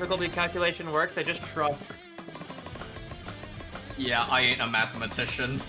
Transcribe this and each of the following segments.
difficulty calculation works. I just trust. Yeah, I ain't a mathematician.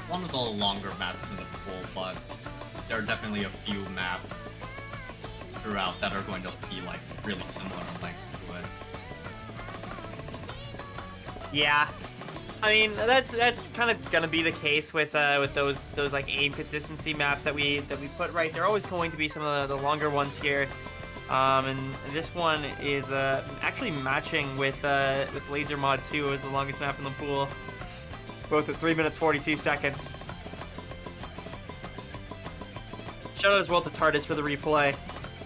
One of the longer maps in the pool, but there are definitely a few maps throughout that are going to be like really similar in length to it. Yeah, I mean that's kind of gonna be the case with those like aim consistency maps that we put right. They're always going to be some of the longer ones here. And this one is actually matching with Laser Mod 2 as the longest map in the pool. Both at 3 minutes 42 seconds. Shout out as well to TARDIS for the replay.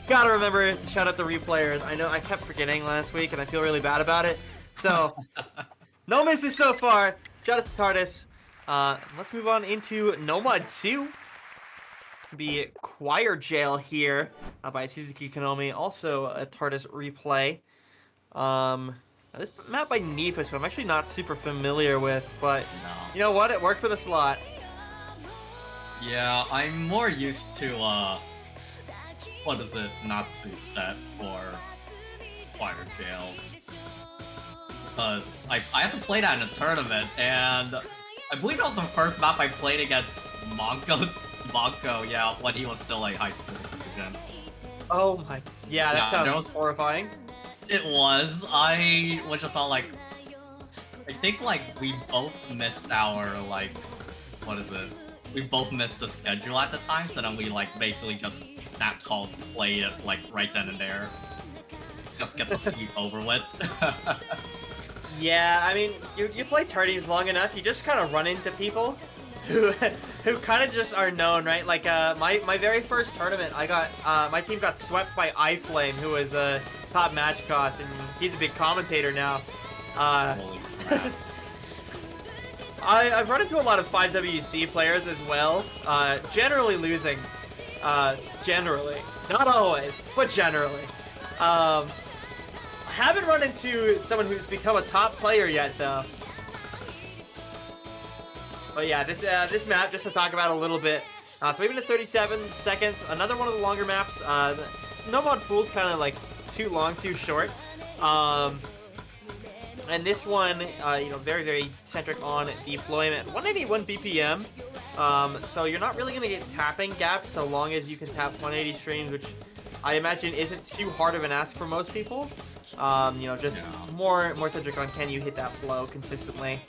Gotta remember to shout out the replayers. I know I kept forgetting last week and I feel really bad about it. So, no misses so far. Shout out to TARDIS. Let's move on into Nomad 2. The Choir Jail here by Suzuki Konomi. Also a TARDIS replay. This map by Nifa, who I'm actually not super familiar with, but you know what? It worked for the slot. Yeah, I'm more used to, what is it, Natsu set for Choir Jail. Because I had to play that in a tournament, and I believe it was the first map I played against Monko, yeah, when he was still a high school student. Oh my, yeah, that sounds horrifying. It was. I was just all like, I think like we both missed our like, what is it? We both missed the schedule at the time, so then we like basically just snap called played it like right then and there. Just get the sweep over with. Yeah, I mean, you play Tardies long enough, you just kind of run into people who kind of just are known, right? Like my very first tournament, I got my team got swept by iFlame, who was top match cost, and he's a big commentator now. Holy crap. I've run into a lot of 5WC players as well, generally losing, generally. Not always, but generally. I haven't run into someone who's become a top player yet, though. But yeah, this map, just to talk about a little bit, 3 minutes 37 seconds, another one of the longer maps. Nomad Pool's kind of like too long, too short. And this one, you know, very, very centric on deployment. 181 BPM, so you're not really going to get tapping gapped so long as you can tap 180 streams, which I imagine isn't too hard of an ask for most people. You know, just more centric on can you hit that flow consistently.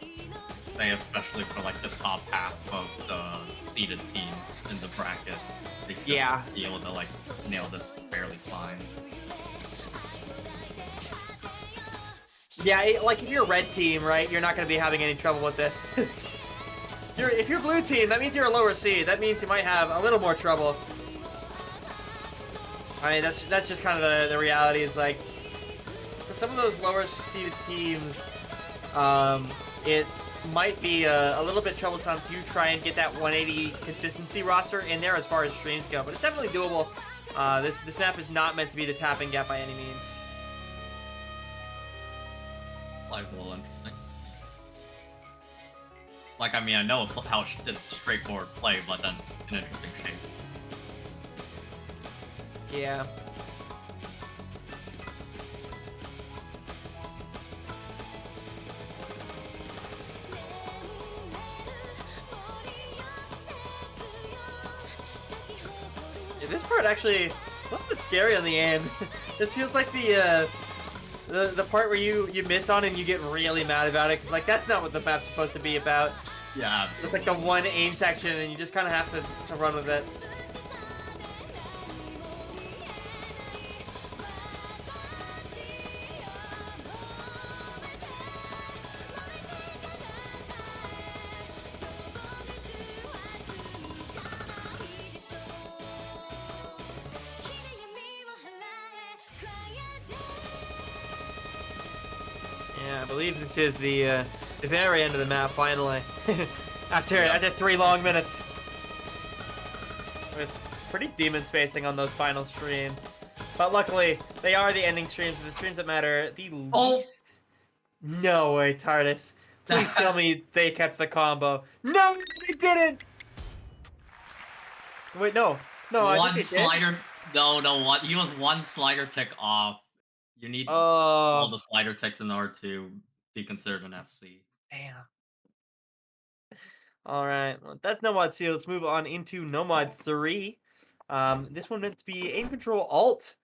Especially for like the top half of the seeded teams in the bracket. They should be able to like nail this fairly fine. Yeah, like if you're a red team, right, you're not going to be having any trouble with this. If you're blue team, that means you're a lower seed. That means you might have a little more trouble. I mean, that's just kind of the reality. Is like for some of those lower seeded teams, it might be a little bit troublesome to try and get that 180 consistency roster in there as far as streams go, but it's definitely doable. This map is not meant to be the tapping gap by any means. Life's a little interesting. Like, I mean, I know how it's straightforward play, but then an interesting shape. Yeah. This part actually a little bit scary on the end. This feels like the part where you miss on and you get really mad about it, because like that's not what the map's supposed to be about. Yeah, absolutely. It's like the one aim section and you just kind of have to run with it. Yeah, I believe this is the very end of the map, finally. after 3 long minutes. With pretty demon spacing on those final streams. But luckily, they are the ending streams, the streams that matter the least. No way, TARDIS. Please tell me they kept the combo. No, they didn't! Wait, no. No, I One think they slider. did. No. He was one slider tick off. You need all Oh, the slider ticks in order to be considered an FC. damn. All right, well, that's Nomad 2. Let's move on into Nomad 3. This one meant to be aim control alt.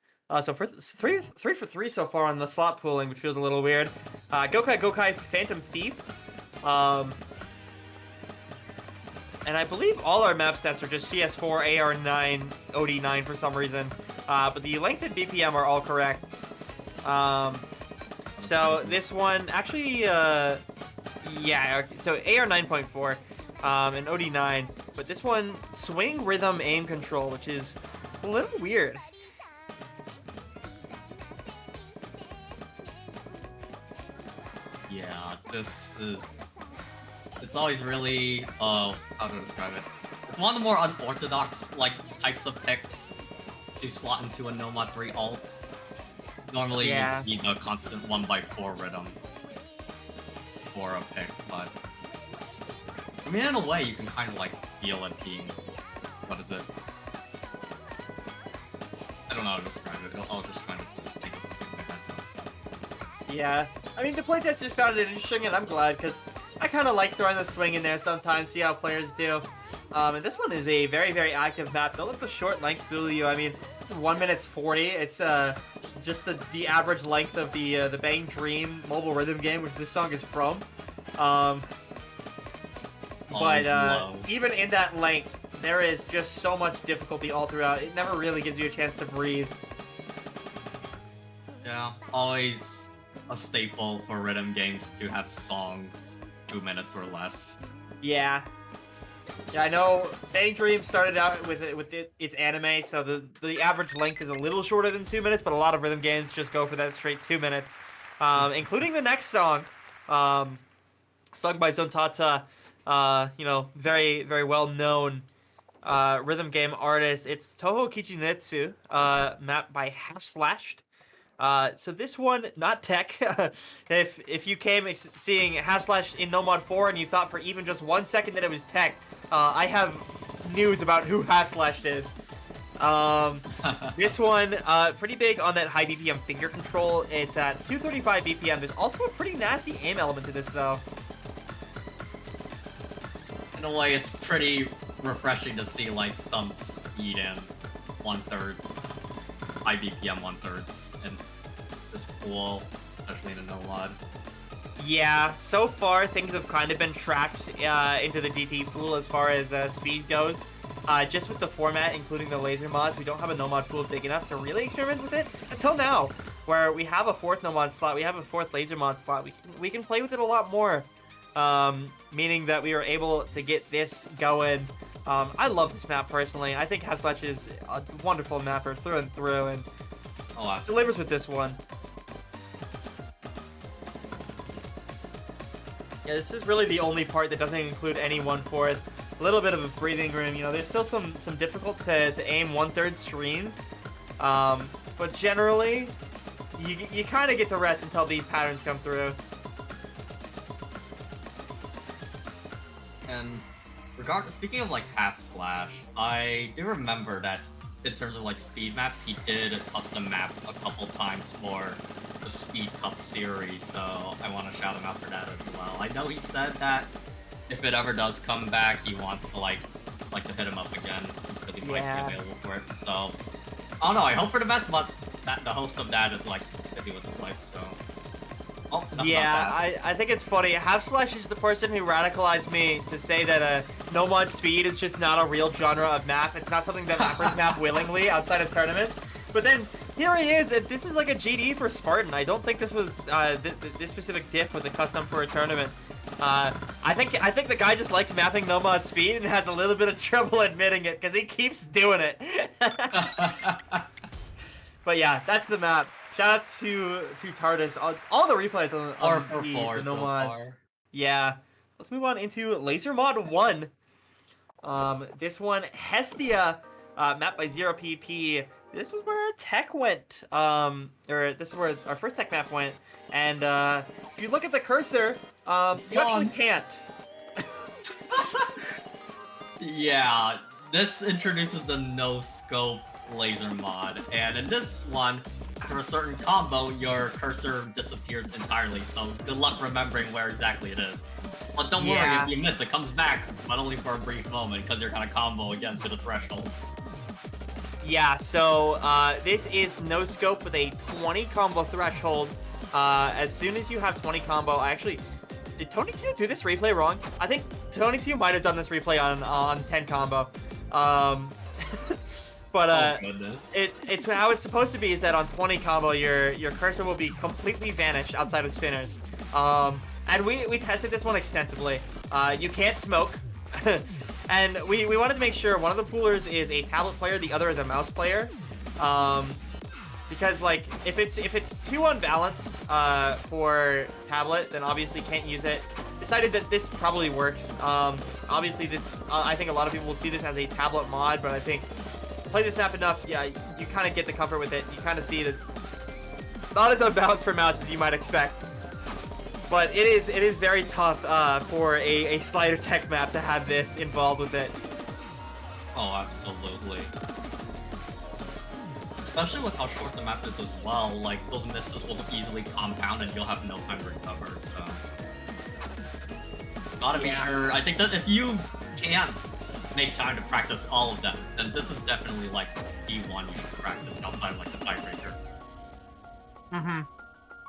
So for three for three so far on the slot pooling, which feels a little weird. Gokai Phantom Thief. And I believe all our map stats are just CS4, AR9, OD9 for some reason. But the length and BPM are all correct. So this one actually, yeah. So AR 9.4. And OD9, but this one, swing rhythm aim control, which is a little weird. Yeah, this is... It's always really, how to describe it? It's one of the more unorthodox, like, types of picks to slot into a Nomad 3 alt. Normally you see the constant 1x4 rhythm for a pick, but... I mean, in a way, you can kind of, like, feel it being... What is it? I don't know how to describe it. I'll just try to think of something in my head. Yeah, I mean, the playtest just found it interesting, and I'm glad, because I kind of like throwing the swing in there sometimes, see how players do. And this one is a very, very active map. Don't let the short length fool you. I mean, 1 minute 40. It's just the average length of the Bang Dream mobile rhythm game, which this song is from. But even in that length, there is just so much difficulty all throughout. It never really gives you a chance to breathe. Yeah, always a staple for rhythm games to have songs 2 minutes or less. Yeah. Yeah, I know Bang Dream started out with its anime, so the average length is a little shorter than 2 minutes, but a lot of rhythm games just go for that straight 2 minutes. Including the next song, sung by Zontata. You know, very, very well-known rhythm game artist. It's Toho Kichinetsu, mapped by Half Slashed. So this one, not tech. if you came seeing Half Slashed in Nomad 4 and you thought for even just 1 second that it was tech, I have news about who Half Slashed is. This one, pretty big on that high BPM finger control. It's at 235 BPM. There's also a pretty nasty aim element to this, though. In a way, it's pretty refreshing to see, like, some speed in 1/3, high BPM 1/3, and this pool, especially in a Nomad. Yeah, so far things have kind of been tracked into the DT pool as far as speed goes. Just with the format, including the laser mods, we don't have a Nomad pool big enough to really experiment with it until now, where we have a 4th Nomad slot, we have a 4th laser mod slot. We can play with it a lot more. Meaning that we were able to get this going. I love this map personally. I think Half Slash is a wonderful mapper through and through, and delivers with this one. Yeah, this is really the only part that doesn't include any 1/4. A little bit of a breathing room. You know, there's still some difficult to aim 1/3 streams, but generally, you kind of get to rest until these patterns come through. And speaking of like Half Slash, I do remember that in terms of like speed maps, he did a custom map a couple times for the Speed Cup series, so I want to shout him out for that as well. I know he said that if it ever does come back, he wants to like to hit him up again because he might be available for it. So I don't know. I hope for the best, but the host of that is like busy with his life, so. Oh, yeah, I think it's funny. Half Slash is the person who radicalized me to say that Nomad Speed is just not a real genre of map. It's not something that mappers map willingly outside of tournament. But then here he is, and this is like a GD for Spartan. I don't think this was this specific diff was a custom for a tournament. I think the guy just likes mapping Nomad Speed and has a little bit of trouble admitting it because he keeps doing it. But yeah, that's the map. Shoutouts to TARDIS. All the replays on 4 the for P, 4 the no so mod. far. Yeah. Let's move on into Laser Mod 1. This one, Hestia, mapped by 0PP. This was where Tech went. Or this is where our first Tech map went. And if you look at the cursor, you actually can't. Yeah, this introduces the no-scope laser mod, and in this one, after a certain combo, your cursor disappears entirely, so good luck remembering where exactly it is. But don't worry, if you miss, it comes back, but only for a brief moment, because you're gonna combo again to the threshold. Yeah, so this is no scope with a 20 combo threshold. As soon as you have 20 combo, did Tony 2 do this replay wrong? I think Tony 2 might have done this replay on 10 combo. But oh goodness. it's how it's supposed to be is that on 20 combo your cursor will be completely vanished outside of spinners. And we tested this one extensively. You can't smoke. And we wanted to make sure one of the poolers is a tablet player, the other is a mouse player. Because like if it's too unbalanced for tablet, then obviously can't use it. Decided that this probably works. Obviously this I think a lot of people will see this as a tablet mod, but I think play this map enough, yeah, you kind of get the comfort with it. You kind of see that not as unbalanced for mouse as you might expect. But it is very tough for a slider tech map to have this involved with it. Oh, absolutely. Especially with how short the map is as well, like, those misses will easily compound and you'll have no time to recover, so... Gotta be sure, I think that if you can't make time to practice all of them, then this is definitely, like, P1 you should practice outside of, like, the tiebreaker. Mm-hmm.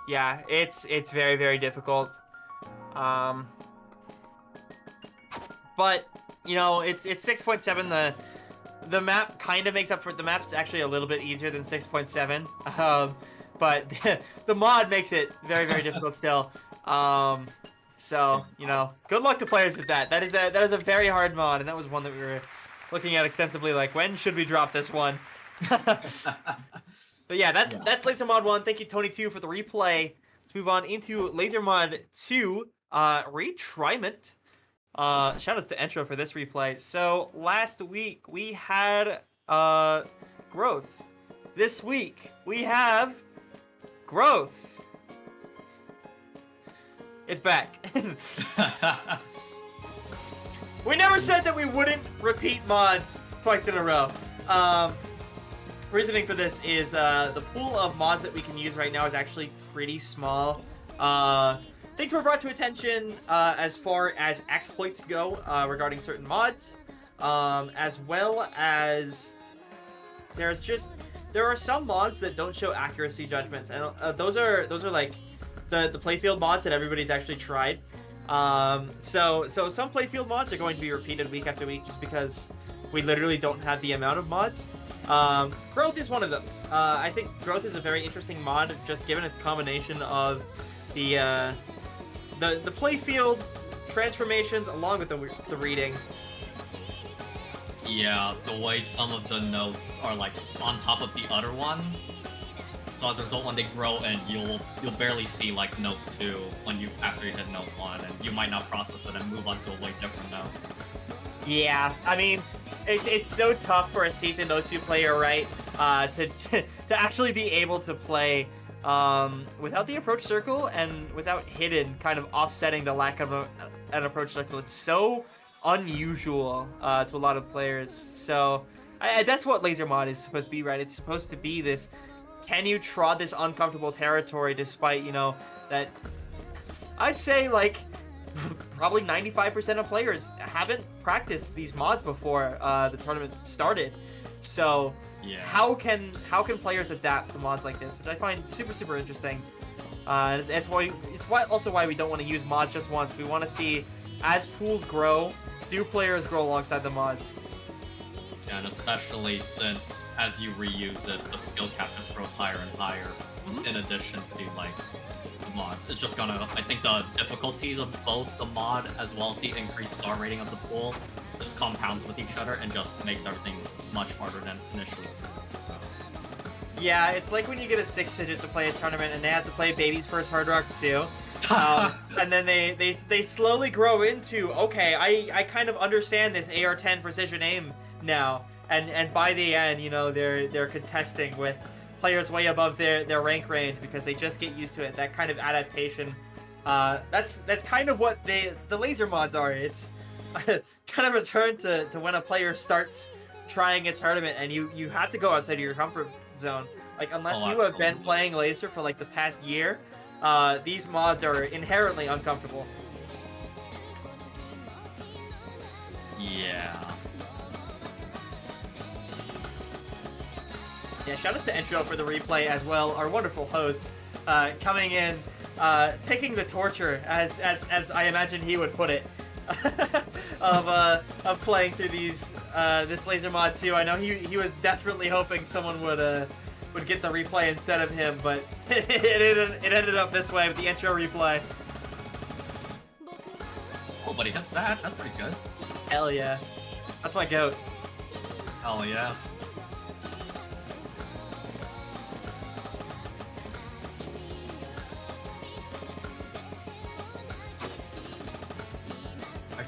Yeah, it's very, very difficult. But, you know, it's 6.7, the map kind of makes up for it. The map's actually a little bit easier than 6.7. But the mod makes it very, very difficult still. So, you know, good luck to players with that. That is a very hard mod, and that was one that we were looking at extensively, like, when should we drop this one? But yeah, that's Laser Mod 1. Thank you, Tony2, for the replay. Let's move on into Laser Mod 2, Retriment. Shoutouts to Entro for this replay. So, last week, we had, Growth. This week, we have Growth. It's back. We never said that we wouldn't repeat mods twice in a row. Reasoning for this is the pool of mods that we can use right now is actually pretty small. Things were brought to attention as far as exploits go regarding certain mods, as well as there are some mods that don't show accuracy judgments, and those are like the playfield mods that everybody's actually tried. So some playfield mods are going to be repeated week after week just because we literally don't have the amount of mods. Growth is one of those. I think Growth is a very interesting mod, just given its combination of the playfield transformations along with the reading. Yeah, the way some of the notes are like on top of the other one. So as a result, when they grow in, you'll barely see like note 2 after you hit note 1, and you might not process it and move on to a way different note. Yeah, I mean, it's so tough for a seasoned OSU player, right? To actually be able to play without the approach circle and without hidden kind of offsetting the lack of an approach circle. It's so unusual to a lot of players. So that's what Laser Mod is supposed to be, right? It's supposed to be this. Can you trod this uncomfortable territory despite, you know, that I'd say like probably 95% of players haven't practiced these mods before the tournament started. So yeah. How can players adapt to mods like this, which I find super interesting. It's also why we don't want to use mods just once. We want to see as pools grow, do players grow alongside the mods. And especially since as you reuse it, the skill cap just grows higher and higher. In addition to like the mods, it's just gonna. I think the difficulties of both the mod as well as the increased star rating of the pool just compounds with each other and just makes everything much harder than initially. So. Yeah, it's like when you get a 6-digit to play a tournament and they have to play Baby's First Hard Rock 2. And then they slowly grow into, okay, I kind of understand this AR-10 precision aim now. And by the end, you know, they're contesting with players way above their rank range because they just get used to it. That kind of adaptation. That's kind of what the laser mods are. It's kind of a return to when a player starts trying a tournament and you have to go outside of your comfort zone. Like, unless you have been playing laser for like the past year, these mods are inherently uncomfortable. Yeah. Yeah, shout out to Entro for the replay as well, our wonderful host, coming in, taking the torture, as I imagine he would put it, of playing through this laser mod too. I know he was desperately hoping someone would get the replay instead of him, but it ended up this way with the intro replay. Oh, but he hits that. That's pretty good. Hell yeah, that's my goat. Hell yes.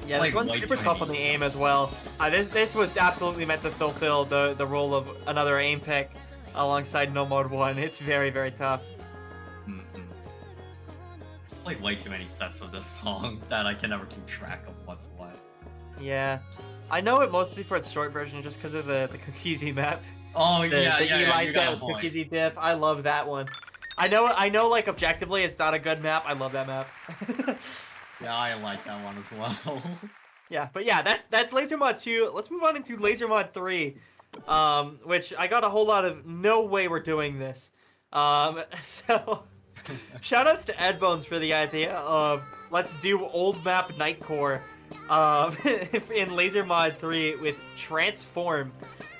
Yeah, this one's super tough on the aim as well. This was absolutely meant to fulfill the role of another aim pick alongside No Mode 1. It's very, very tough. Played way too many sets of this song that I can never keep track of what's what. Yeah. I know it mostly for its short version just because of the Cookiesy map. Oh, The Eli you set got a with point. Cookiesy diff. I love that one. I know like objectively it's not a good map. I love that map. Yeah, I like that one as well. Yeah, but yeah, that's Laser Mod 2. Let's move on into Laser Mod 3. Which I got a whole lot of no way we're doing this. So shoutouts to Edbones for the idea of let's do old map Nightcore in Laser Mod 3 with Transform.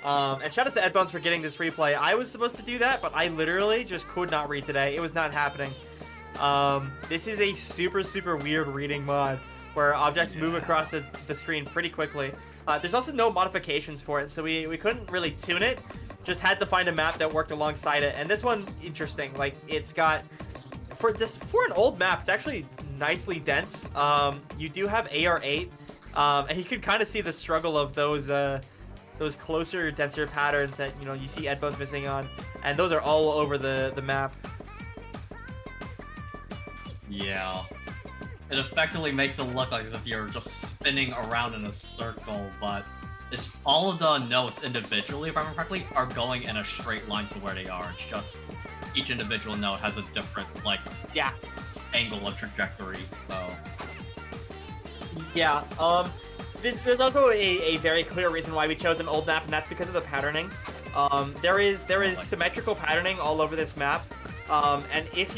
And shoutouts to Edbones for getting this replay. I was supposed to do that, but I literally just could not read today. It was not happening. This is a super, super weird reading mod where objects move across the screen pretty quickly. There's also no modifications for it, so we couldn't really tune it. Just had to find a map that worked alongside it. And this one, interesting. Like, it's got, for an old map, it's actually nicely dense. You do have AR8, and you can kind of see the struggle of those closer, denser patterns that, you know, you see Edbones missing on. And those are all over the map. Yeah. It effectively makes it look like as if you're just spinning around in a circle, but it's all of the notes individually, if I remember correctly, are going in a straight line to where they are. It's just each individual note has a different, like, angle of trajectory, so... Yeah, there's also a very clear reason why we chose an old map, and that's because of the patterning. There is symmetrical patterning all over this map. And if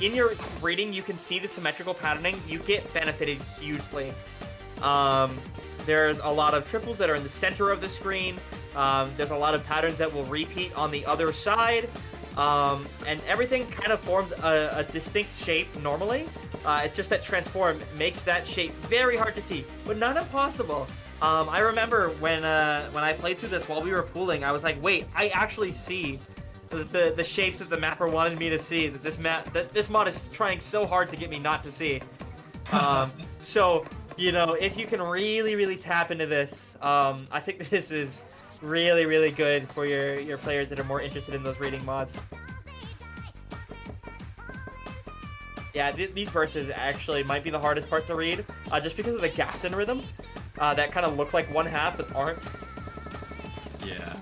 in your reading you can see the symmetrical patterning, you get benefited hugely. There's a lot of triples that are in the center of the screen. There's a lot of patterns that will repeat on the other side. And everything kind of forms a distinct shape normally. It's just that Transform makes that shape very hard to see, but not impossible. I remember when I played through this while we were pooling, I was like, wait, I actually see the shapes that the mapper wanted me to see, that this mod is trying so hard to get me not to see. So, you know, if you can really, really tap into this, I think this is really, really good for your players that are more interested in those reading mods. Yeah, these verses actually might be the hardest part to read, just because of the gaps in rhythm that kind of look like one half but aren't. Yeah.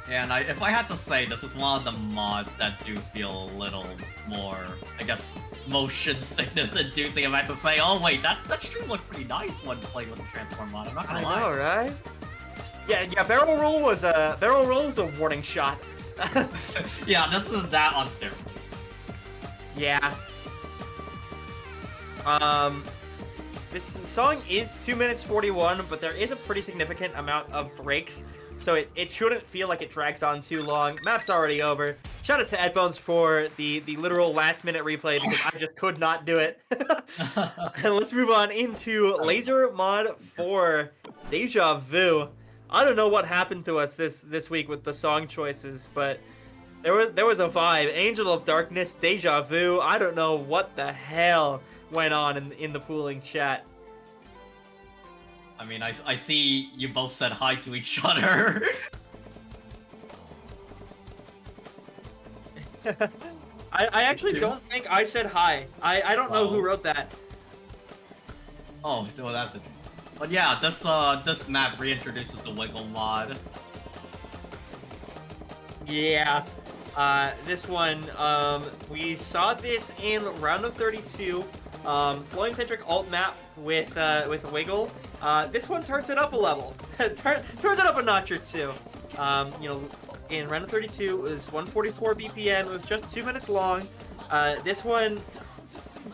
Yeah, and if I had to say, this is one of the mods that do feel a little more, I guess, motion sickness inducing. If I had to say, oh wait, that stream looked pretty nice when played with the Transform mod. I'm not gonna lie. I know, right? Yeah. Barrel roll was a warning shot. Yeah, this is that on steroids. Yeah. This song is 2 minutes 41, but there is a pretty significant amount of breaks. So it shouldn't feel like it drags on too long. Map's already over. Shout out to Edbones for the literal last minute replay because I just could not do it. And let's move on into Laser Mod 4. Deja vu. I don't know what happened to us this week with the song choices, but there was a vibe. Angel of Darkness, Deja Vu. I don't know what the hell went on in the pooling chat. I mean, I see you both said hi to each other. I actually don't think I said hi. I don't know who wrote that. Oh, well, that's interesting. But yeah, this map reintroduces the Wiggle mod. Yeah. This one, we saw this in round of 32. Flowing centric alt map with Wiggle. This one turns it up a level. Turns it up a notch or two. You know, in round of 32 it was 144 BPM. It was just 2 minutes long. This one,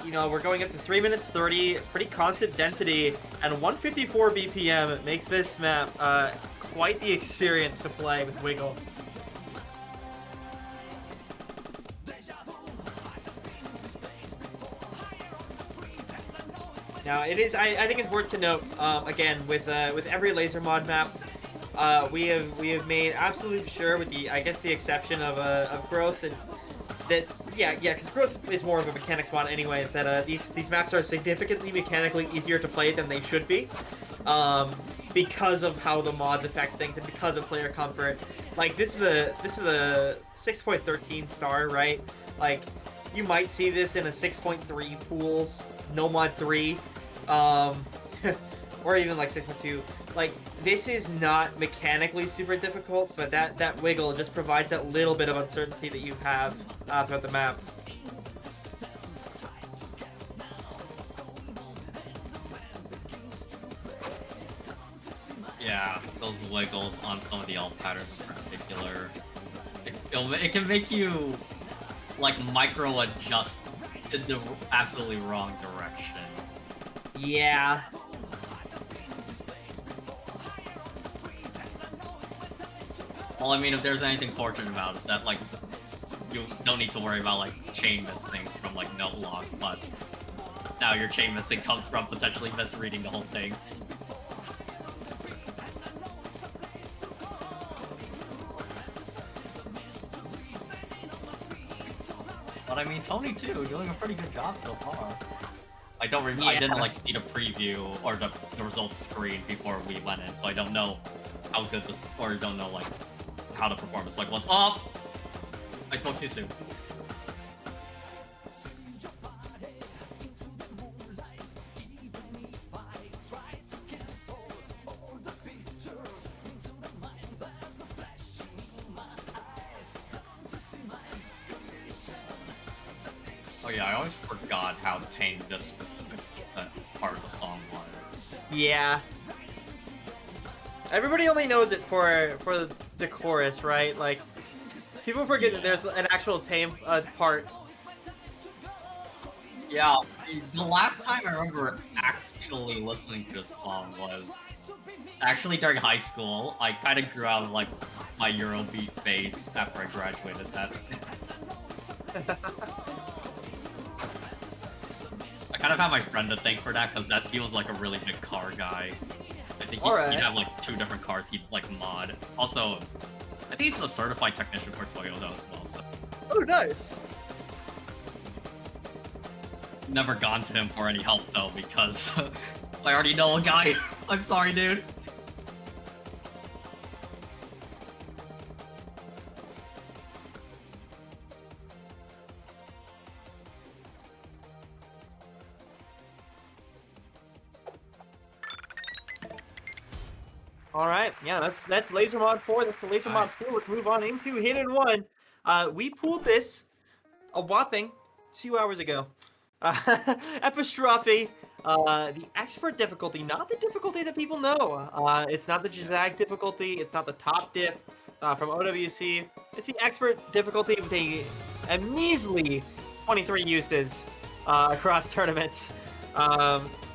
you know, we're going up to 3 minutes 30, pretty constant density, and 154 BPM makes this map quite the experience to play with Wiggle. Now it is. I think it's worth to note again with every laser mod map, we have made absolute sure, with the the exception of growth, and that because growth is more of a mechanics mod anyways. That these maps are significantly mechanically easier to play than they should be, because of how the mods affect things and because of player comfort. Like this is a 6.13 star, right? Like you might see this in a 6.3 pools, no mod 3. Or even like 6.2. Like, this is not mechanically super difficult, but that Wiggle just provides that little bit of uncertainty that you have throughout the map. Yeah, those wiggles on some of the alt patterns in particular. It can make you, like, micro-adjust in the absolutely wrong direction. Yeah. Well, I mean, if there's anything fortunate about it, that, like, you don't need to worry about, like, chain missing from, like, no lock, but now your chain missing comes from potentially misreading the whole thing. But I mean, Tony too, doing a pretty good job so far. I didn't like see the preview or the results screen before we went in, so I don't know how good this, or don't know like how the performance like was. Oh, I spoke too soon. Oh yeah, I always forgot how tame this specific part of the song was. Yeah. Everybody only knows it for the chorus, right? Like, people forget that there's an actual tame part. Yeah, the last time I remember actually listening to this song was actually during high school. I kind of grew out of like my Eurobeat phase after I graduated that. I kind of have my friend to thank for that, because he was like a really big car guy. I think he'd have like 2 different cars he'd like mod. Also, I think he's a certified technician for Toyota as well, so. Oh, nice. Never gone to him for any help though, because I already know a guy. I'm sorry, dude. All right, yeah, that's Laser Mod 4. That's the Laser Mod 2. Let's move on into Hidden 1. We pulled this a whopping 2 hours ago. Epistrophe, the expert difficulty, not the difficulty that people know. It's not the Jazag difficulty. It's not the top diff from OWC. It's the expert difficulty with a measly 23 uses across tournaments.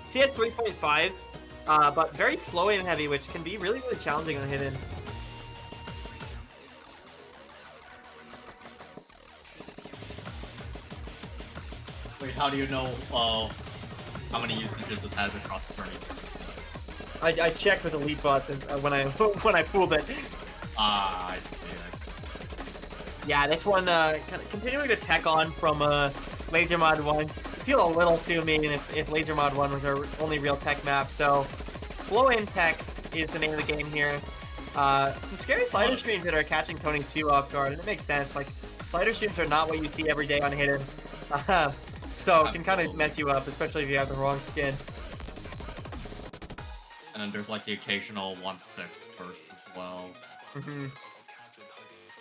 CS 3.5. But very flowy and heavy, which can be really challenging on Hidden. Wait, how do you know how many usages it has across the tournaments? I checked with Elite Bots when I when I pulled it. Ah, I see. Yeah, this one kind of continuing to tech on from Laser Mod 1. I feel a little too mean if Laser Mod 1 was our only real tech map. So, Flow in Tech is the name of the game here. Some scary slider streams that are catching Tony 2 off guard, and it makes sense. Like, slider streams are not what you see every day on Hidden. So it can kind of mess you up, especially if you have the wrong skin. And then there's like the occasional 1/6 burst as well.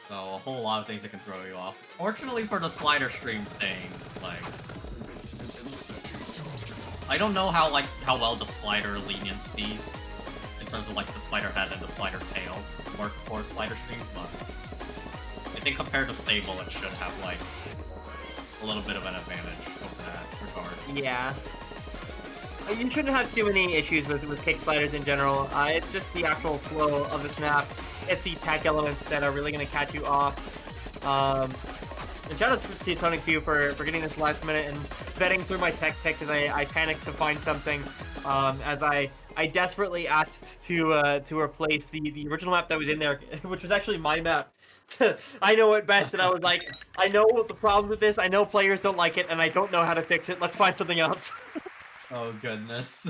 So a whole lot of things that can throw you off. Fortunately for the slider stream thing, like I don't know how well the slider leniencies in terms of like the slider head and the slider tails work for slider streams, but I think compared to stable it should have like a little bit of an advantage over that regard. Yeah. You shouldn't have too many issues with kick sliders in general. It's just the actual flow of this map. It's the tech elements that are really going to catch you off. And shout out to Tony too for getting this last minute and vetting through my tech pick because I panicked to find something as I desperately asked to replace the original map that was in there, which was actually my map. I know it best, and I was like, I know what the problem with this. I know players don't like it, and I don't know how to fix it. Let's find something else. Oh goodness.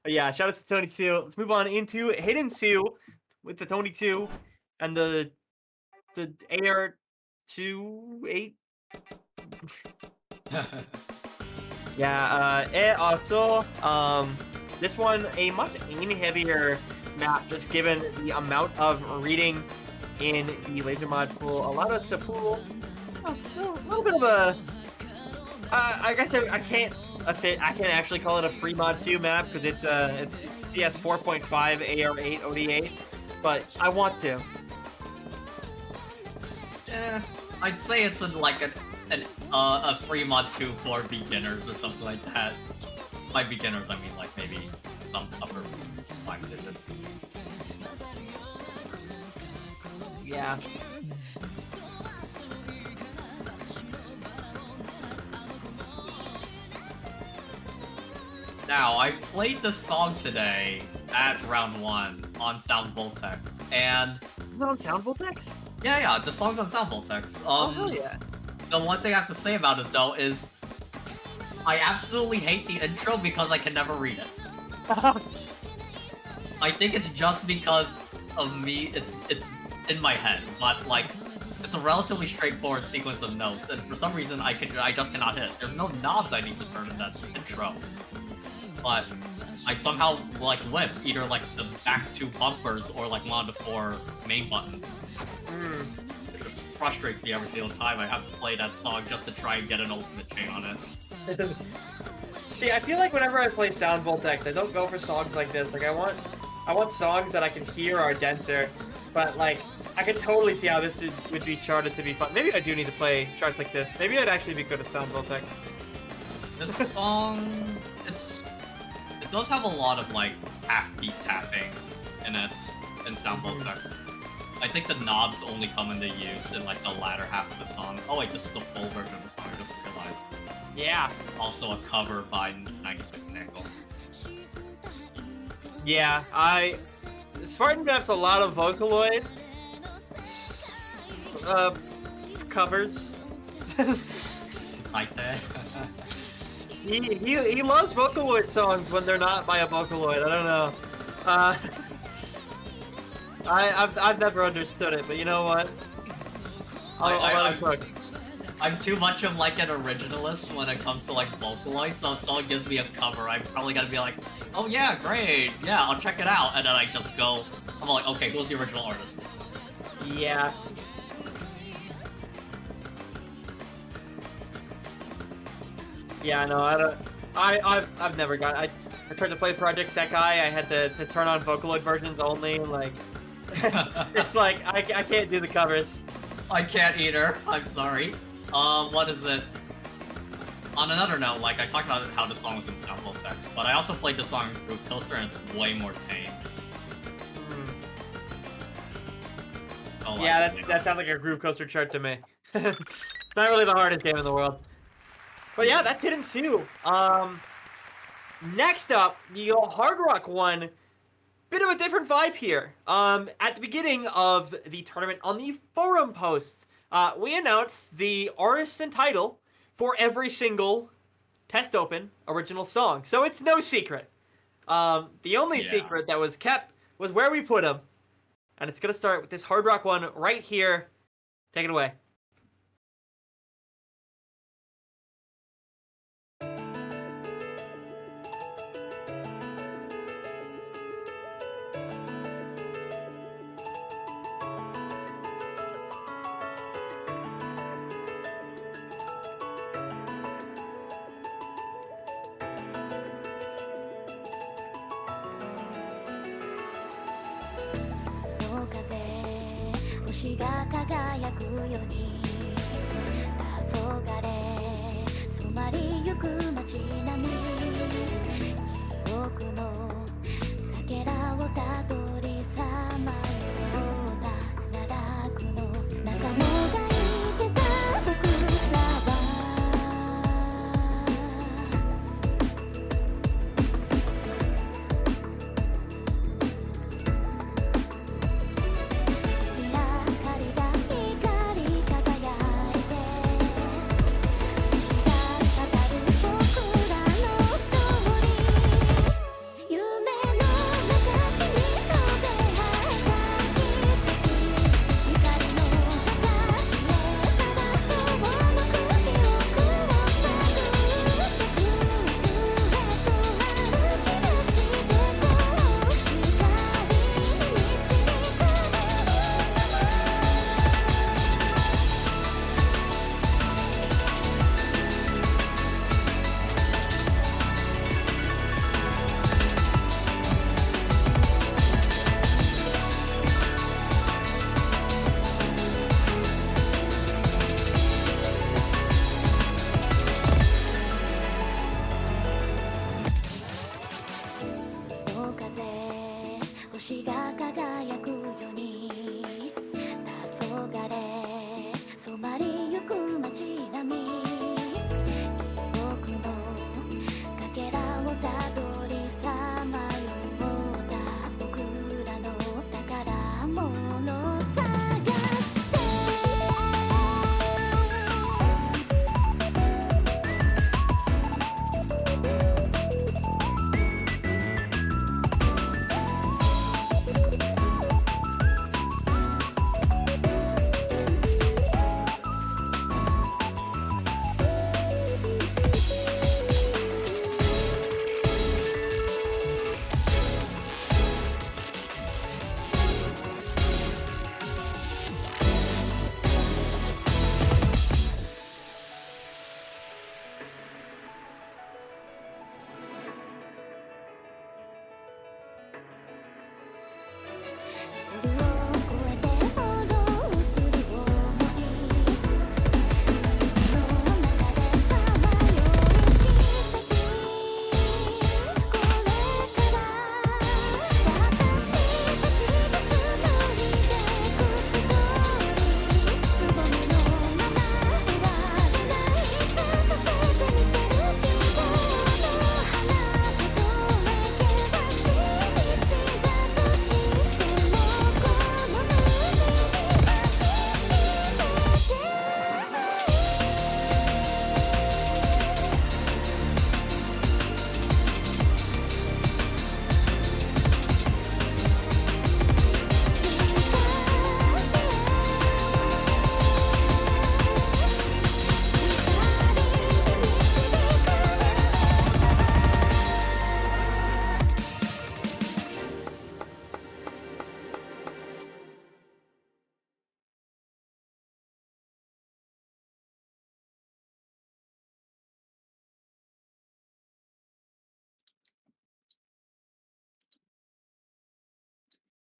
But yeah, shout out to Tony 2. Let's move on into Hidden Sue with the Tony 2 and the AR-28. Yeah, also, this one, a much aim heavier map, just given the amount of reading in the laser mod pool, allowed us to pool a little bit of a, I guess I can't actually call it a free mod 2 map because it's CS 4.5 AR8 OD8, but I want to. Yeah, I'd say it's a free mod 2 for beginners or something like that. By beginners, I mean like maybe some upper 5 digits. Yeah. Now, I played this song today at round 1 on Sound Voltex, and... Is it on Sound Voltex? Yeah, the song's on Sound Voltex. Oh, hell yeah. The one thing I have to say about it, though, is I absolutely hate the intro because I can never read it. I think it's just because of me, it's in my head, but, like, it's a relatively straightforward sequence of notes, and for some reason, I just cannot hit. There's no knobs I need to turn in that intro. But I somehow, like, whip either, like, the back 2 bumpers or, like, 1 of the 4 main buttons. It just frustrates me every single time I have to play that song just to try and get an ultimate chain on it. See, I feel like whenever I play Sound Voltex, I don't go for songs like this. Like, I want songs that I can hear are denser, but, like, I could totally see how this would be charted to be fun. Maybe I do need to play charts like this. Maybe I'd actually be good at Sound Voltex. This song, it does have a lot of, like, half-beat tapping in it, in Sound Voltex. I think the knobs only come into use in, like, the latter half of the song. Oh wait, this is the full version of the song, I just realized. Yeah. Also a cover by 96 Nickel. Yeah, Spartan Dev's a lot of Vocaloid covers. He loves Vocaloid songs when they're not by a Vocaloid. I don't know. I've never understood it, but you know what? I'll let him cook. I'm too much of like an originalist when it comes to like Vocaloid, so if someone gives me a cover, I'm probably gonna be like, oh yeah, great, yeah, I'll check it out, and then I just go, I'm like, okay, who's the original artist? Yeah. Yeah, no, I don't. I've never got. I tried to play Project Sekai. I had to turn on Vocaloid versions only. Like, it's like I can't do the covers. I can't either. I'm sorry. What is it? On another note, like I talked about how the song was in Sound Voltex, but I also played the song through Coaster, and it's way more tame. Oh, yeah, that sounds like a Groove Coaster chart to me. Not really the hardest game in the world. But yeah, that didn't sue. Next up, the Hard Rock one bit of a different vibe here. At the beginning of the tournament on the forum post, we announced the artist and title for every single Test Open original song. So it's no secret. The only Yeah. secret that was kept was where we put them. And it's going to start with this hard rock one right here. Take it away. 星が輝くように黄昏染まりゆく街並み記憶のかけらをたどりさまようだ奈落の中もがいてた僕らは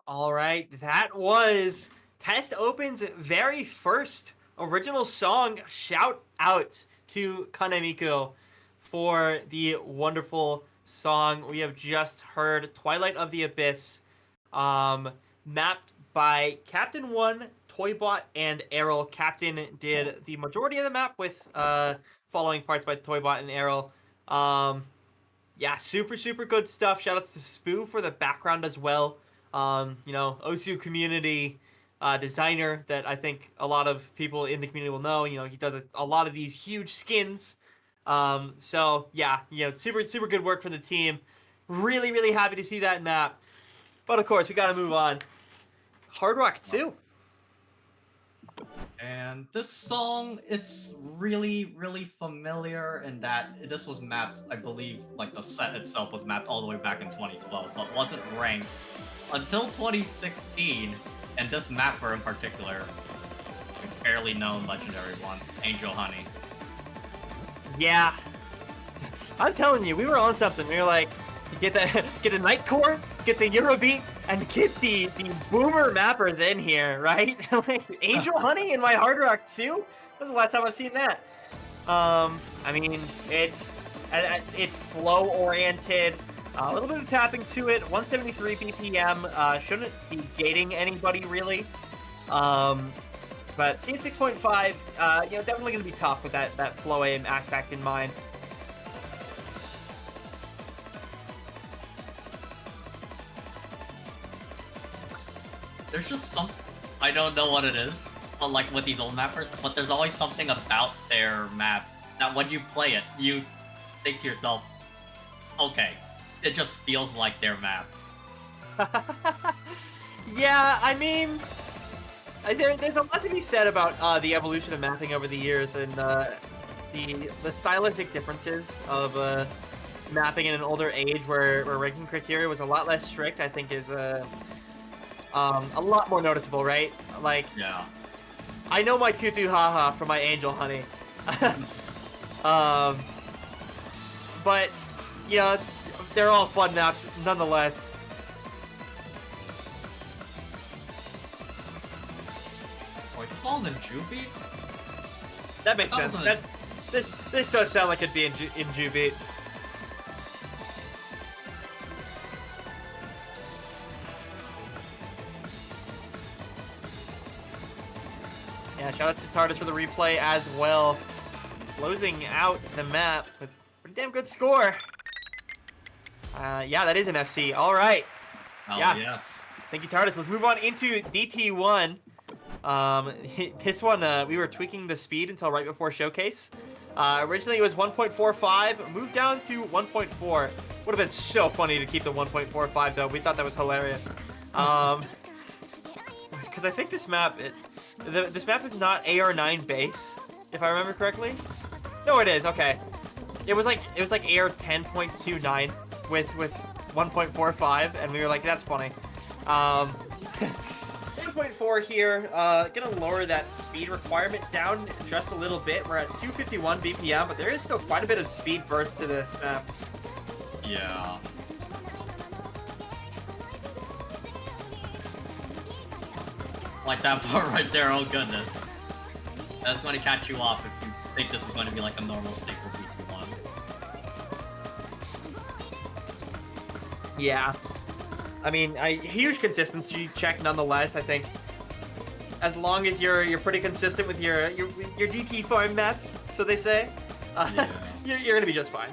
All right, that was Test Open's very first original song. Shout out to Kanemiko for the wonderful song we have just heard. Twilight of the Abyss, mapped by Captain One, Toybot, and Errol. Captain did the majority of the map with following parts by Toybot and Errol. Yeah, super good stuff. Shoutouts to Spoo for the background as well. You know, Osu community designer that I think a lot of people in the community will know. You know, he does a lot of these huge skins. So yeah, you know, super good work from the team. Really happy to see that map. But of course, we got to move on. Hard Rock 2. And this song, it's really familiar in that this was mapped, I believe, like the set itself was mapped all the way back in 2012, but wasn't ranked until 2016. And this mapper in particular, a fairly known legendary one, Angel Honey. Yeah, I'm telling you, we were on something. We were like, get the Night Core, get the Eurobeat, and get the boomer mappers in here, right? Like, Angel Honey in my Hard Rock 2? When was the last time I've seen that? I mean, it's flow oriented, a little bit of tapping to it. 173 BPM, shouldn't be gating anybody really. But CS6.5, you know, definitely gonna be tough with that flow aim aspect in mind. There's just some, I don't know what it is, but like with these old mappers, but there's always something about their maps that when you play it, you think to yourself, okay, it just feels like their map. Yeah, I mean, there's a lot to be said about the evolution of mapping over the years and the stylistic differences of mapping in an older age where ranking criteria was a lot less strict. I think is a lot more noticeable, right? Like, Yeah. I know my tutu haha from my Angel Honey. But, you know, they're all fun maps nonetheless. Wait, this song's in Jubeat? That makes sense. Sounds like- This does sound like it'd be in Jubeat. Yeah, shout out to Tardis for the replay as well. Closing out the map with a pretty damn good score. Yeah, that is an FC. All right. Oh, Yeah. yes. Thank you, Tardis. Let's move on into DT1. This one, we were tweaking the speed until right before Showcase. Originally, it was 1.45, moved down to 1.4. Would have been so funny to keep the 1.45, though. We thought that was hilarious. Because I think this map, this map is not AR9 base, if I remember correctly. No, it is. Okay. It was like AR 10.29 with 1.45, and we were like, that's funny. 1.4 here. Gonna lower that speed requirement down just a little bit. We're at 251 BPM, but there is still quite a bit of speed burst to this map. Yeah. Like that part right there, oh goodness. That's going to catch you off if you think this is going to be like a normal staple BT1. Yeah. I mean, huge consistency check nonetheless. I think as long as you're pretty consistent with your DT farm maps, so they say, Yeah. you're gonna be just fine.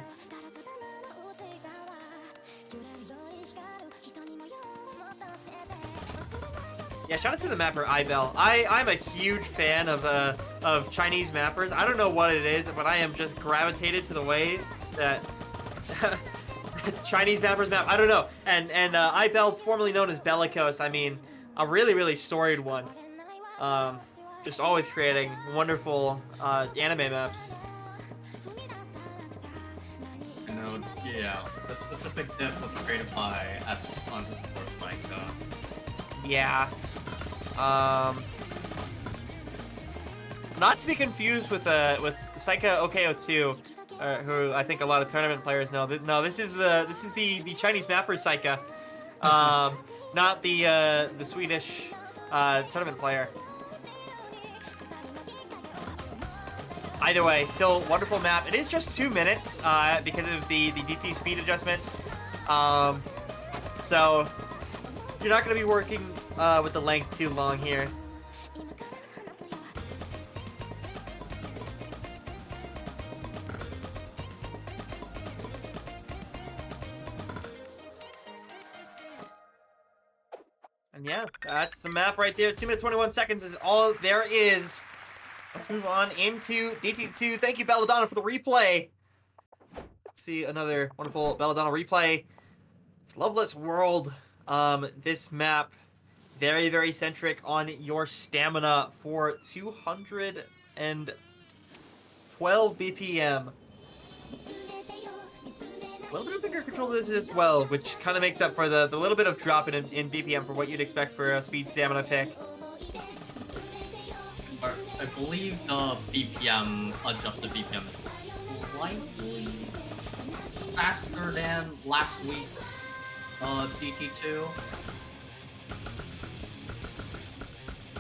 Yeah, shout out to the mapper Ibel. I'm a huge fan of Chinese mappers. I don't know what it is, but I am just gravitated to the way that Chinese mappers map. I don't know. And Ibel, formerly known as Bellicose, I mean, a really storied one. Just always creating wonderful anime maps. You know, yeah. The specific diff was created by S_Psycho. Yeah. Not to be confused with Saika Okeo2, who I think a lot of tournament players know. No, this is the Chinese mapper Saika, not the Swedish tournament player. Either way, still wonderful map. It is just 2 minutes because of the DT speed adjustment. So you're not going to be working with the length too long here. And yeah, that's the map right there. 2 minutes 21 seconds is all there is. Let's move on into DT2. Thank you, Belladonna, for the replay. Let's see another wonderful Belladonna replay. It's Loveless World. This map, very, very centric on your stamina for 212 BPM. A little bit of finger control to this as well, which kind of makes up for the little bit of drop in BPM for what you'd expect for a speed stamina pick. I believe the BPM, adjusted BPM is slightly faster than last week's DT2.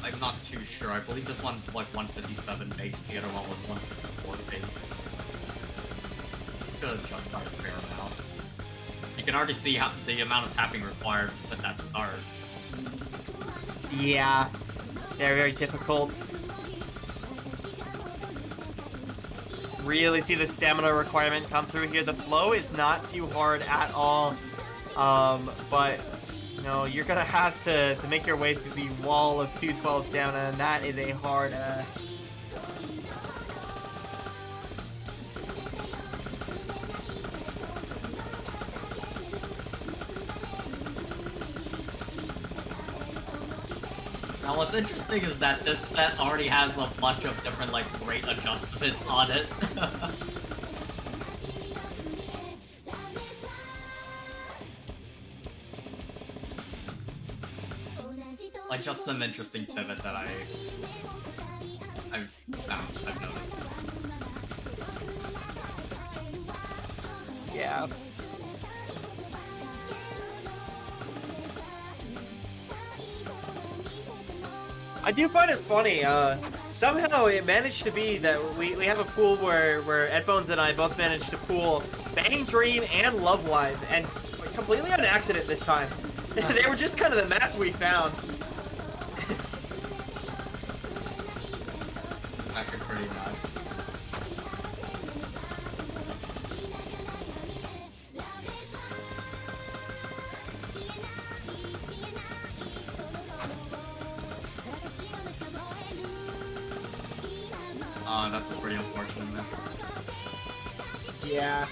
I'm not too sure. I believe this one's like 157 base, the other one was 154 base. Should adjust by a fair amount. You can already see how the amount of tapping required with that start. Yeah, very, very difficult. Really see the stamina requirement come through here. The flow is not too hard at all, but you know, you're gonna have to make your way through the wall of 212 stamina, and that is a hard Now what's interesting is that this set already has a bunch of different like rate adjustments on it. Like just some interesting pivot that I've noticed. yeah. I do find it funny. Somehow it managed to be that we have a pool where Edbones and I both managed to pool Bang Dream and Love Live, and completely on accident this time. They were just kind of the maps we found. Actually pretty nuts. That's a pretty unfortunate miss. Yeah.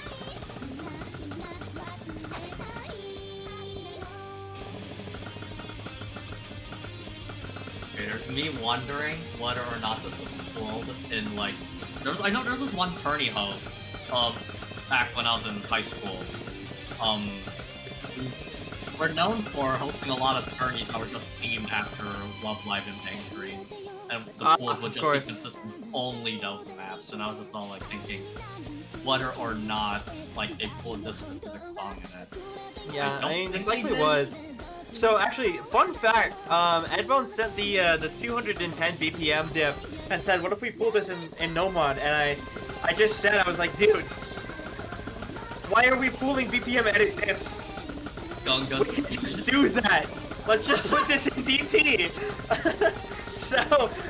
Okay, there's me wondering whether or not this was pulled in like I know there's this one tourney host back when I was in high school. We're known for hosting a lot of tourneys that were just themed after Love Live and Bang Dream. And the pools would just be consistent only those maps, and I was just all like thinking whether or not like they pulled this specific song in it. Yeah, I mean, this likely was. So actually, fun fact, Edbone sent the 210 BPM diff and said, what if we pull this in no mod? And I just said, I was like, dude, why are we pulling BPM edit diffs? Gunga. We can just do that. Let's just put this in DT. So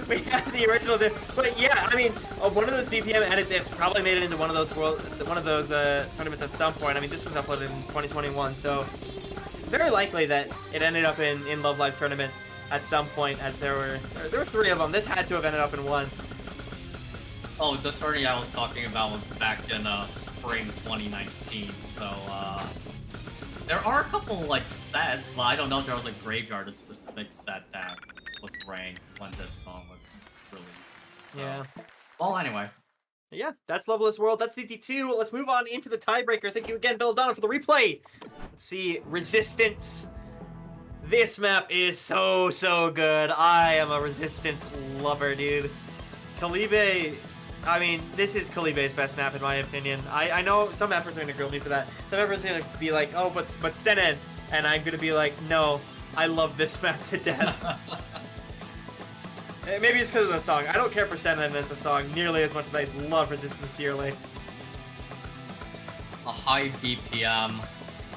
we have the original diff, but yeah, I mean, one of those BPM edit diffs probably made it into one of those tournaments at some point. I mean, this was uploaded in 2021, so very likely that it ended up in Love Live tournament at some point, as there were 3 of them. This had to have ended up in one. Oh, the tourney I was talking about was back in spring 2019. So there are a couple like sets, but I don't know if there was a graveyard specific set that was ranked when this song was released. So, Yeah. Well, anyway. Yeah, that's Loveless World. That's DT2. Let's move on into the tiebreaker. Thank you again, Belladonna, for the replay. Let's see, Resistance. This map is so good. I am a Resistance lover, dude. Calibe, I mean, this is Calibe's best map in my opinion. I know some mappers are going to grill me for that. Some mappers are going to be like, oh, but Senen. And I'm going to be like, no, I love this map to death. Maybe it's because of the song. I don't care for Senen as a song nearly as much as I love Resistance dearly. A high BPM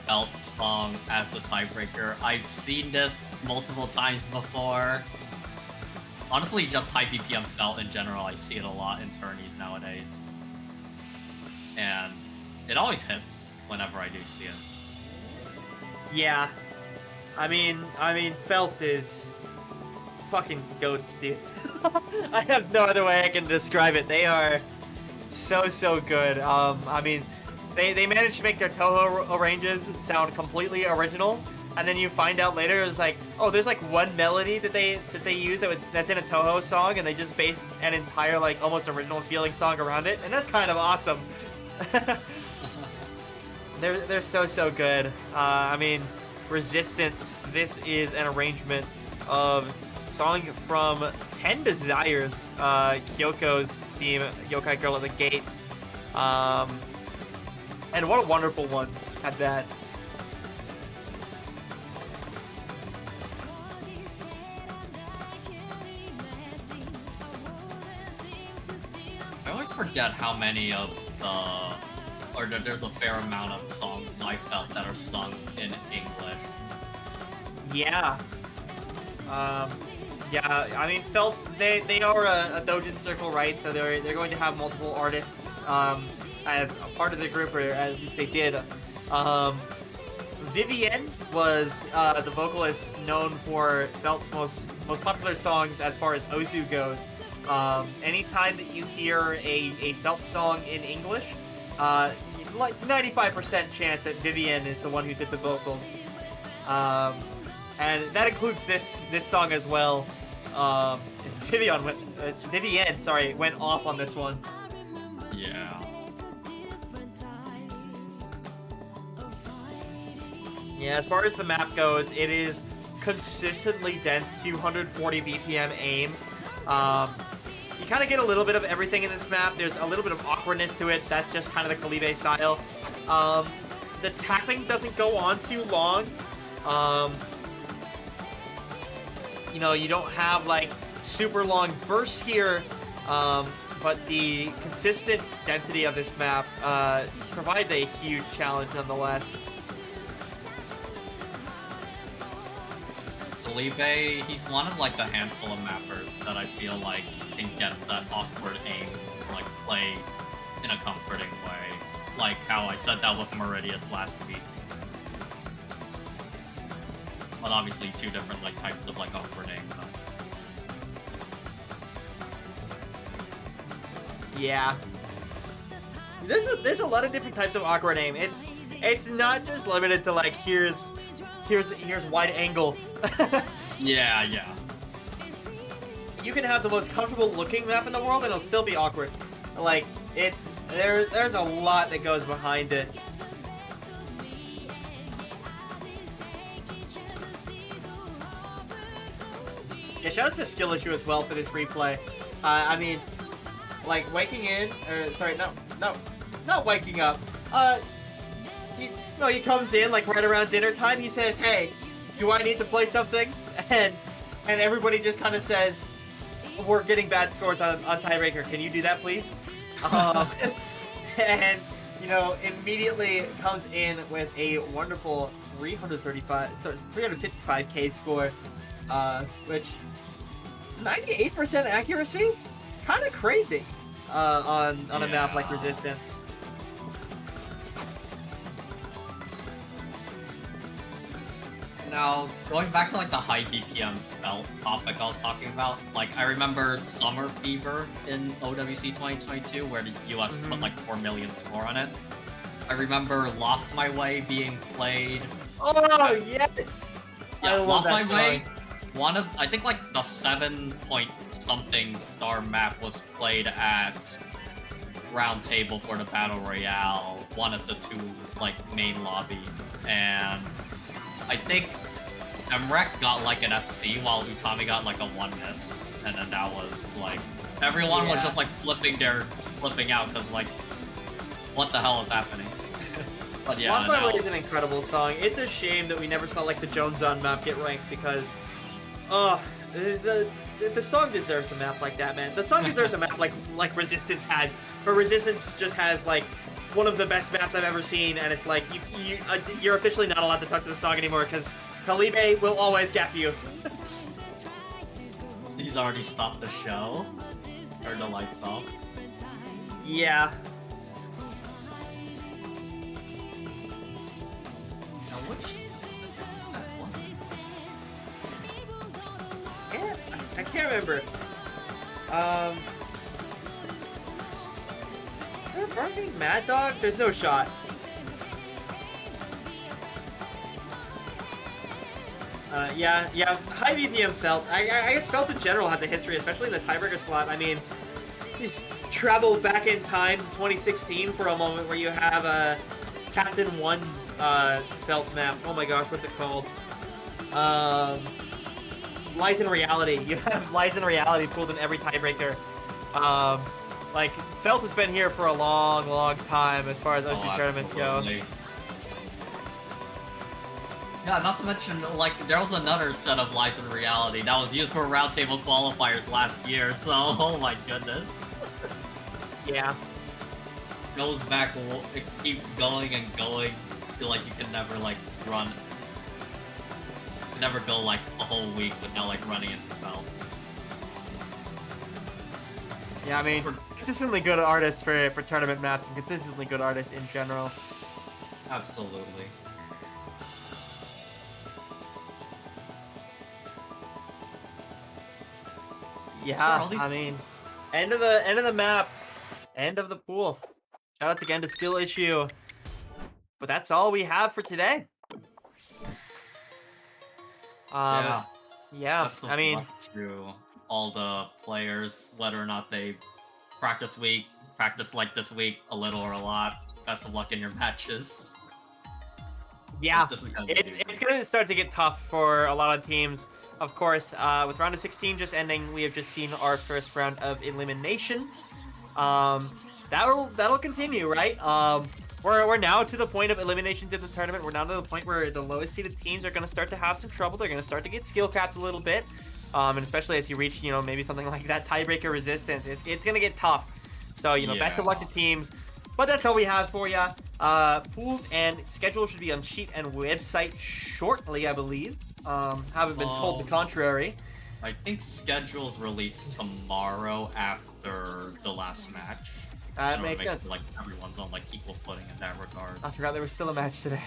belt song as the tiebreaker. I've seen this multiple times before. Honestly, just high BPM belt in general, I see it a lot in tourneys nowadays. And it always hits whenever I do see it. Yeah. I mean, Felt is fucking goats, dude. I have no other way I can describe it. They are so good. I mean, they managed to make their Toho arranges sound completely original, and then you find out later it's like, oh, there's like one melody that they use that's in a Toho song, and they just based an entire like almost original feeling song around it, and that's kind of awesome. They're so good. I mean, Resistance. This is an arrangement of song from 10 Desires, Kyoko's theme, Yokai Girl at the Gate. And what a wonderful one at that. I always forget how many of or there's a fair amount of songs I felt that are sung in English. Yeah. Yeah, I mean, Felt, they are a Dojin circle, right? So they're going to have multiple artists as a part of the group, or at least they did. Vivienne was the vocalist known for Felt's most popular songs as far as Ozu goes. Anytime that you hear a Felt song in English, like 95% chance that Vivienne is the one who did the vocals. And that includes this song as well. Vivienne went off on this one. Yeah. Yeah, as far as the map goes, it is consistently dense, 240 BPM aim. You kind of get a little bit of everything in this map. There's a little bit of awkwardness to it. That's just kind of the Kalibe style. The tapping doesn't go on too long. You know, you don't have like super long bursts here, but the consistent density of this map provides a huge challenge nonetheless. Felipe, he's one of like the handful of mappers that I feel like can get that awkward aim, like play in a comforting way, like how I said that with Meridius last week. But obviously two different like types of like awkward aim. But... Yeah. There's a lot of different types of awkward aim. It's not just limited to like here's wide angle. yeah. You can have the most comfortable looking map in the world and it'll still be awkward. Like there's a lot that goes behind it. Yeah, shout out to skill issue as well for this replay. I mean, like waking in, or sorry, not waking up. He comes in like right around dinner time. He says, "Hey, do I need to play something?" And everybody just kind of says, "We're getting bad scores on tiebreaker. Can you do that, please?" And you know, immediately comes in with a wonderful 355k score, which 98% accuracy, kind of crazy on a map like Resistance. Now, going back to like the high BPM Felt topic I was talking about, like I remember Summer Fever in OWC 2022 where the US put like 4 million score on it. I remember Lost My Way being played. Oh yes! Yeah, I love Lost that My song. Way. One of, I think like the 7-point-something star map was played at Round Table for the Battle Royale, one of the two like main lobbies, and I think Emrek got like an FC while Utami got like a 1 miss, and then that was like everyone was just like flipping out because like what the hell is happening? But yeah, Lost My Way is an incredible song. It's a shame that we never saw like the Jones on map get ranked because, the song deserves a map like that, man. The song deserves a map like Resistance has, or Resistance just has like one of the best maps I've ever seen, and it's like you're officially not allowed to touch the song anymore because Kalibe will always gap you. He's already stopped the show. Turned the lights off. Yeah. Now which set was I can't remember. Barking Mad Dog? There's no shot. Yeah, high BPM Felt. I guess Felt in general has a history, especially in the tiebreaker slot. I mean, travel back in time to 2016 for a moment where you have a Captain 1 Felt map. Oh my gosh, what's it called? Lies in Reality. You have Lies in Reality pulled in every tiebreaker. Like, Felt has been here for a long, long time as far as OC tournaments go. Yeah, not to mention, like, there was another set of Lies in Reality that was used for roundtable qualifiers last year, so, oh my goodness. Yeah. Goes back, it keeps going and going. I feel like you can never, like, run. You can never go, like, a whole week without, like, running into Felt. Yeah, I mean, consistently good artists for tournament maps and consistently good artists in general. Absolutely. Yeah, I mean, end of the map, end of the pool. Shoutouts again to Skill Issue. But that's all we have for today. Yeah. Yeah, I mean, to all the players, whether or not they practice like this week, a little or a lot. Best of luck in your matches. Yeah, it's it's gonna start to get tough for a lot of teams. Of course, with round of 16 just ending, we have just seen our first round of eliminations. That'll continue, right? We're now to the point of eliminations in the tournament. We're now to the point where the lowest seeded teams are going to start to have some trouble. They're going to start to get skill capped a little bit, and especially as you reach, maybe something like that tiebreaker resistance, it's going to get tough. So best of luck to teams. But that's all we have for you. Pools and schedule should be on sheet and website shortly, I believe. Haven't been told the contrary. I think schedule's released tomorrow after the last match. That makes sense. Like everyone's on like equal footing in that regard. I forgot there was still a match today.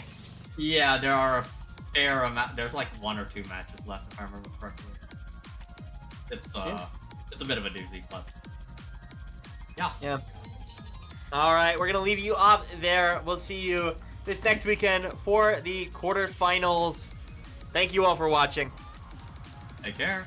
Yeah, there are a fair amount. There's like 1 or 2 matches left, if I remember correctly. It's a bit of a doozy, but yeah. All right, we're gonna leave you off there. We'll see you this next weekend for the quarterfinals. Thank you all for watching. Take care.